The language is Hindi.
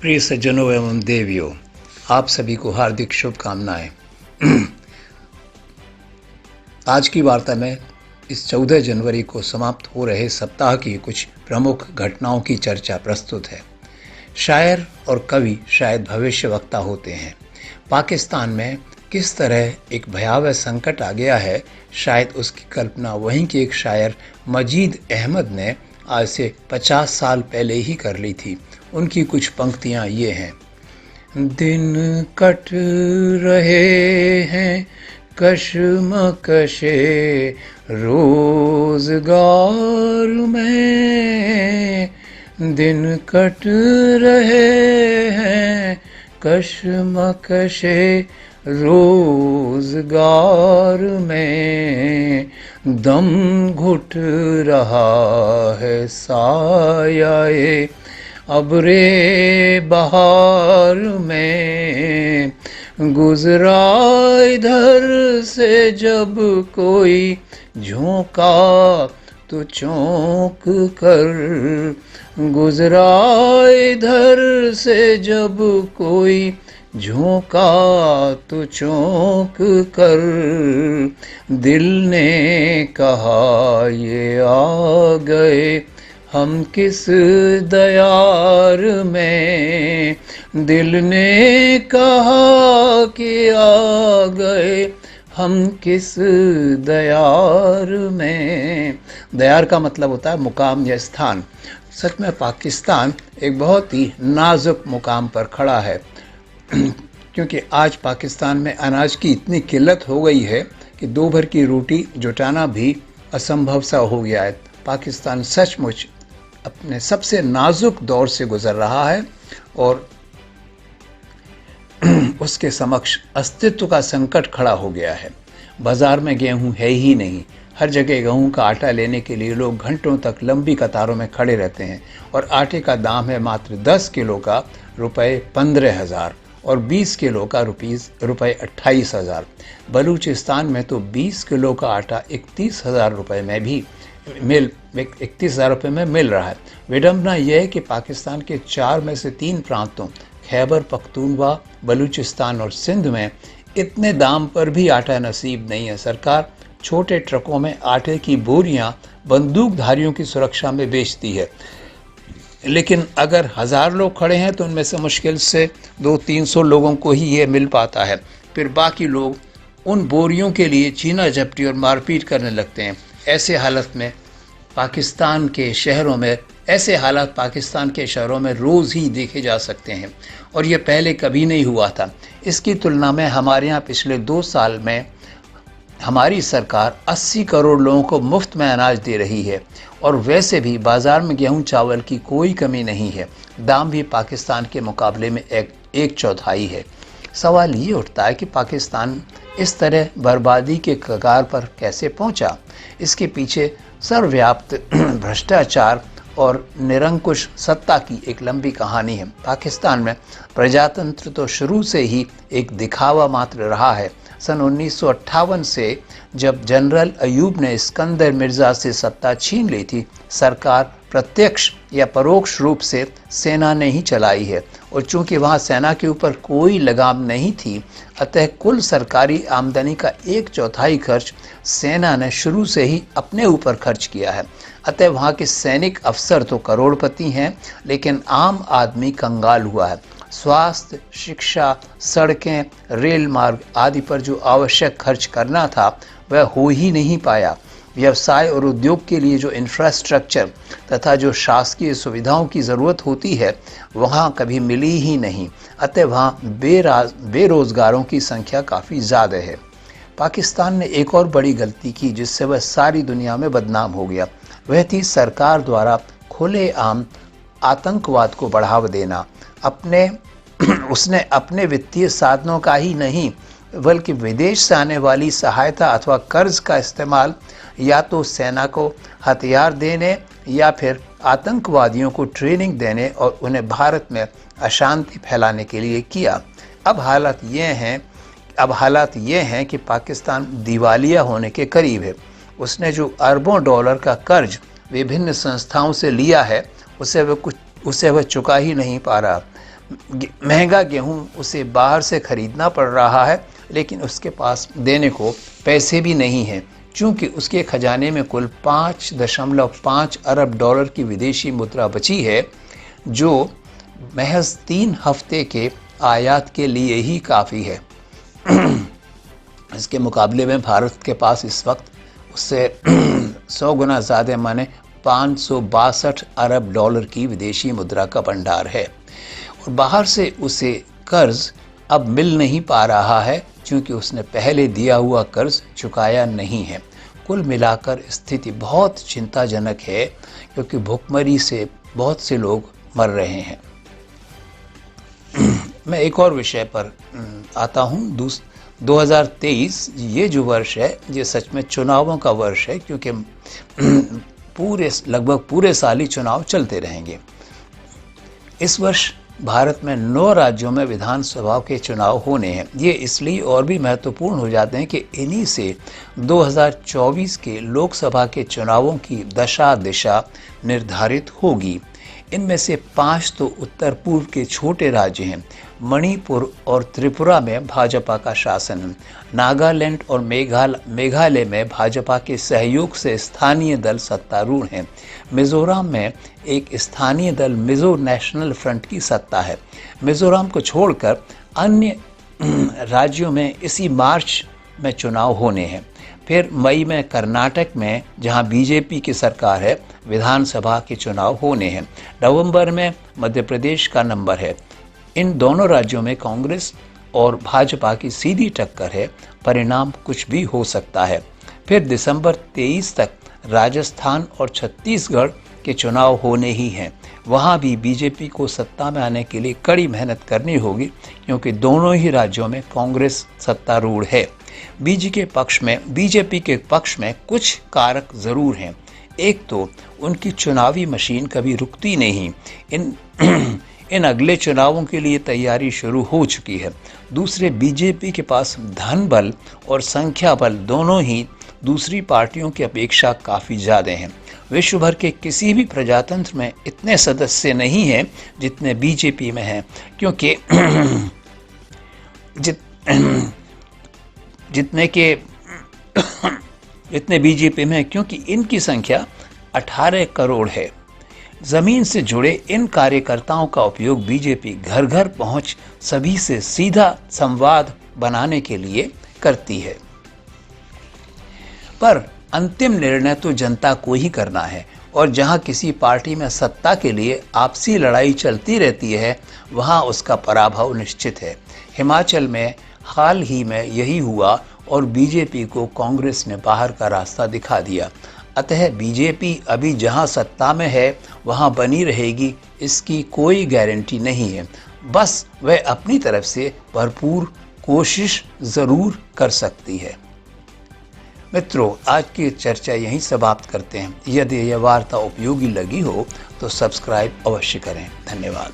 प्रिय सज्जनों एवं देवियों, आप सभी को हार्दिक शुभकामनाएं। आज की वार्ता में इस 14 जनवरी को समाप्त हो रहे सप्ताह की कुछ प्रमुख घटनाओं की चर्चा प्रस्तुत है। शायर और कवि शायद भविष्यवक्ता होते हैं। पाकिस्तान में किस तरह एक भयावह संकट आ गया है, शायद उसकी कल्पना वहीं के एक शायर मजीद अहमद ने आज से 50 साल पहले ही कर ली थी। उनकी कुछ पंक्तियां ये हैं। दिन कट रहे हैं कशमकशे रोजगार में, दिन कट रहे हैं कशमकशे रोजगार में, दम घुट रहा है सायाए अब्रे बहार में, गुजरा इधर से जब कोई झोंका तो चौंक कर, गुजरा इधर से जब कोई झोंका तो चौंक कर, दिल ने कहा ये आ गए हम किस दयार में, दिल ने कहा कि आ गए हम किस दयार में। दयार का मतलब होता है मुकाम या स्थान। सच में पाकिस्तान एक बहुत ही नाजुक मुकाम पर खड़ा है, क्योंकि आज पाकिस्तान में अनाज की इतनी किल्लत हो गई है कि दो भर की रोटी जुटाना भी असंभव सा हो गया है। पाकिस्तान सचमुच अपने सबसे नाजुक दौर से गुजर रहा है और उसके समक्ष अस्तित्व का संकट खड़ा हो गया है। बाजार में गेहूं है ही नहीं। हर जगह गेहूं का आटा लेने के लिए लोग घंटों तक लंबी कतारों में खड़े रहते हैं और आटे का दाम है मात्र 10 किलो का ₹15,000 और 20 किलो का ₹28,000। बलूचिस्तान में तो 20 किलो का आटा 31,000 रुपये में भी 31,000 रुपये में मिल रहा है। विडंबना यह है कि पाकिस्तान के 4 में से 3 प्रांतों खैबर पख्तूनवा, बलूचिस्तान और सिंध में इतने दाम पर भी आटा नसीब नहीं है। सरकार छोटे ट्रकों में आटे की बोरियां बंदूकधारियों की सुरक्षा में बेचती है, लेकिन अगर 1000 लोग खड़े हैं तो उनमें से मुश्किल से 200-300 लोगों को ही ये मिल पाता है। फिर बाकी लोग उन बोरियों के लिए छीना झपटी और मारपीट करने लगते हैं। ऐसे हालात पाकिस्तान के शहरों में रोज़ ही देखे जा सकते हैं और ये पहले कभी नहीं हुआ था। इसकी तुलना में हमारे यहाँ पिछले 2 साल में हमारी सरकार 80 करोड़ लोगों को मुफ्त में अनाज दे रही है और वैसे भी बाज़ार में गेहूं चावल की कोई कमी नहीं है। दाम भी पाकिस्तान के मुकाबले में एक चौथाई है। सवाल ये उठता है कि पाकिस्तान इस तरह बर्बादी के कगार पर कैसे पहुंचा। इसके पीछे सर्वव्याप्त भ्रष्टाचार और निरंकुश सत्ता की एक लंबी कहानी है। पाकिस्तान में प्रजातंत्र तो शुरू से ही एक दिखावा मात्र रहा है। सन 1958 से जब जनरल अयूब ने सिकंदर मिर्ज़ा से सत्ता छीन ली थी, सरकार प्रत्यक्ष या परोक्ष रूप से सेना ने ही चलाई है और चूंकि वहाँ सेना के ऊपर कोई लगाम नहीं थी, अतः कुल सरकारी आमदनी का 1/4 खर्च सेना ने शुरू से ही अपने ऊपर खर्च किया है। अतः वहाँ के सैनिक अफसर तो करोड़पति हैं, लेकिन आम आदमी कंगाल हुआ है। स्वास्थ्य, शिक्षा, सड़कें, रेल मार्ग आदि पर जो आवश्यक खर्च करना था वह हो ही नहीं पाया। व्यवसाय और उद्योग के लिए जो इंफ्रास्ट्रक्चर तथा जो शासकीय सुविधाओं की ज़रूरत होती है वहाँ कभी मिली ही नहीं। अतः वहाँ बेरोज़गारों की संख्या काफ़ी ज़्यादा है। पाकिस्तान ने एक और बड़ी गलती की जिससे वह सारी दुनिया में बदनाम हो गया। वह थी सरकार द्वारा खुलेआम आतंकवाद को बढ़ावा देना। उसने अपने वित्तीय साधनों का ही नहीं बल्कि विदेश से आने वाली सहायता अथवा कर्ज का इस्तेमाल या तो सेना को हथियार देने या फिर आतंकवादियों को ट्रेनिंग देने और उन्हें भारत में अशांति फैलाने के लिए किया। अब हालात ये हैं कि पाकिस्तान दिवालिया होने के करीब है। उसने जो अरबों डॉलर का कर्ज विभिन्न संस्थाओं से लिया है उसे वह चुका ही नहीं पा रहा। महंगा गेहूं उसे बाहर से खरीदना पड़ रहा है, लेकिन उसके पास देने को पैसे भी नहीं हैं, चूँकि उसके खजाने में कुल 5.5 अरब डॉलर की विदेशी मुद्रा बची है, जो महज 3 हफ्ते के आयात के लिए ही काफ़ी है। इसके मुकाबले में भारत के पास इस वक्त उससे 100 गुना ज़्यादा माने 562 अरब डॉलर की विदेशी मुद्रा का भंडार है, और बाहर से उसे कर्ज अब मिल नहीं पा रहा है, क्योंकि उसने पहले दिया हुआ कर्ज चुकाया नहीं है। कुल मिलाकर स्थिति बहुत चिंताजनक है, क्योंकि भुखमरी से बहुत से लोग मर रहे हैं। मैं एक और विषय पर आता हूँ। 2023 ये जो वर्ष है, ये सच में चुनावों का वर्ष है, क्योंकि लगभग पूरे साल ही चुनाव चलते रहेंगे। इस वर्ष भारत में 9 राज्यों में विधानसभा के चुनाव होने हैं। ये इसलिए और भी महत्वपूर्ण हो जाते हैं कि इन्हीं से 2024 के लोकसभा के चुनावों की दशा दिशा निर्धारित होगी। इनमें से 5 तो उत्तर पूर्व के छोटे राज्य हैं। मणिपुर और त्रिपुरा में भाजपा का शासन है। नागालैंड और मेघालय में भाजपा के सहयोग से स्थानीय दल सत्तारूढ़ हैं। मिजोरम में एक स्थानीय दल मिजो नेशनल फ्रंट की सत्ता है। मिजोरम को छोड़कर अन्य राज्यों में इसी मार्च में चुनाव होने हैं। फिर मई में कर्नाटक में, जहां बीजेपी की सरकार है, विधानसभा के चुनाव होने हैं। नवंबर में मध्य प्रदेश का नंबर है। इन दोनों राज्यों में कांग्रेस और भाजपा की सीधी टक्कर है, परिणाम कुछ भी हो सकता है। फिर दिसंबर 23 तक राजस्थान और छत्तीसगढ़ के चुनाव होने ही हैं। वहाँ भी बीजेपी को सत्ता में आने के लिए कड़ी मेहनत करनी होगी, क्योंकि दोनों ही राज्यों में कांग्रेस सत्तारूढ़ है। बीजेपी के पक्ष में कुछ कारक ज़रूर हैं। एक तो उनकी चुनावी मशीन कभी रुकती नहीं। इन अगले चुनावों के लिए तैयारी शुरू हो चुकी है। दूसरे, बीजेपी के पास धन बल और संख्या बल दोनों ही दूसरी पार्टियों की अपेक्षा काफ़ी ज़्यादा हैं। विश्व भर के किसी भी प्रजातंत्र में इतने सदस्य नहीं हैं जितने बीजेपी में हैं, क्योंकि जितने बीजेपी में, क्योंकि इनकी संख्या 18 करोड़ है। जमीन से जुड़े इन कार्यकर्ताओं का उपयोग बीजेपी घर घर पहुंच सभी से सीधा संवाद बनाने के लिए करती है। पर अंतिम निर्णय तो जनता को ही करना है, और जहां किसी पार्टी में सत्ता के लिए आपसी लड़ाई चलती रहती है, वहां उसका पराभव निश्चित है। हिमाचल में हाल ही में यही हुआ, और बीजेपी को कांग्रेस ने बाहर का रास्ता दिखा दिया। अतः बीजेपी अभी जहां सत्ता में है वहां बनी रहेगी, इसकी कोई गारंटी नहीं है। बस वह अपनी तरफ से भरपूर कोशिश ज़रूर कर सकती है। मित्रों, आज की चर्चा यहीं समाप्त करते हैं। यदि यह वार्ता उपयोगी लगी हो तो सब्सक्राइब अवश्य करें। धन्यवाद।